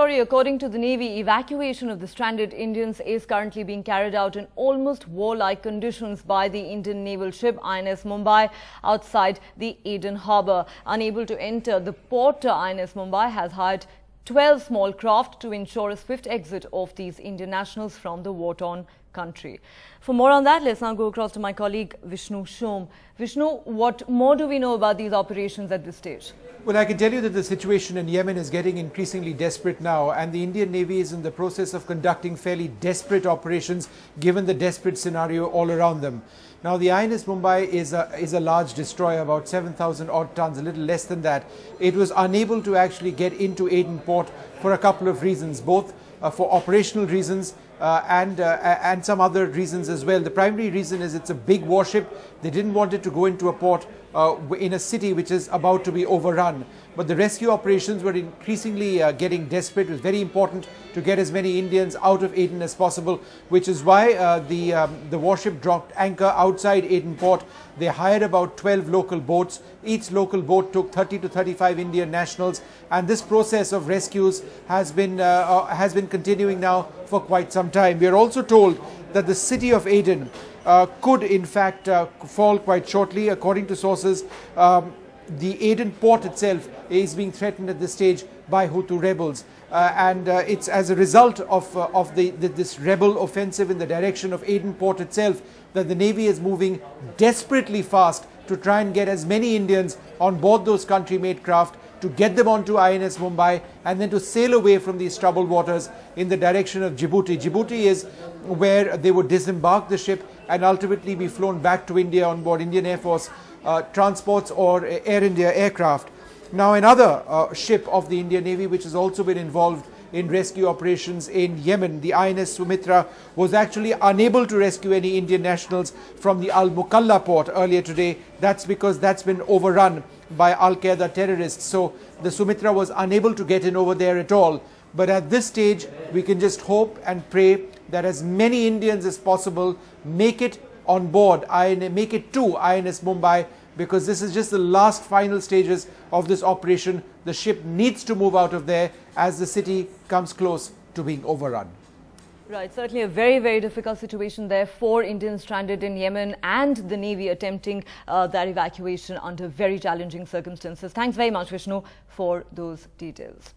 According to the Navy, evacuation of the stranded Indians is currently being carried out in almost warlike conditions by the Indian naval ship INS Mumbai outside the Aden harbour. Unable to enter the port, INS Mumbai has hired 12 small craft to ensure a swift exit of these Indian nationals from the war-torn country. For more on that, let's now go across to my colleague Vishnu Shom. Vishnu, what more do we know about these operations at this stage? Well, I can tell you that the situation in Yemen is getting increasingly desperate now, and the Indian Navy is in the process of conducting fairly desperate operations given the desperate scenario all around them. Now, the INS Mumbai is a large destroyer, about 7,000 odd tons, a little less than that. It was unable to actually get into Aden Port for a couple of reasons, both for operational reasons and some other reasons as well. The primary reason is it's a big warship. They didn't want it to go into a port in a city which is about to be overrun. But the rescue operations were increasingly getting desperate. It was very important to get as many Indians out of Aden as possible, which is why the warship dropped anchor outside Aden Port. They hired about 12 local boats. Each local boat took 30 to 35 Indian nationals, and this process of rescues has been continuing now for quite some time. We are also told that the city of Aden could in fact fall quite shortly. According to sources, the Aden port itself is being threatened at this stage by Houthi rebels, and it's as a result of this rebel offensive in the direction of Aden port itself that the Navy is moving desperately fast to try and get as many Indians on board those country-made craft, to get them onto INS Mumbai and then to sail away from these troubled waters in the direction of Djibouti. Djibouti is where they would disembark the ship and ultimately be flown back to India on board Indian Air Force transports or Air India aircraft. Now, another ship of the Indian Navy which has also been involved in rescue operations in Yemen, the INS Sumitra, was actually unable to rescue any Indian nationals from the Al Mukalla port earlier today. That's because that's been overrun by Al-Qaeda terrorists. So the Sumitra was unable to get in over there at all. But at this stage, we can just hope and pray that as many Indians as possible make it on board, make it to INS Mumbai, because this is just the last final stages of this operation. The ship needs to move out of there as the city comes close to being overrun. Right, certainly a very, very difficult situation there for Indians stranded in Yemen and the Navy attempting that evacuation under very challenging circumstances. Thanks very much, Vishnu, for those details.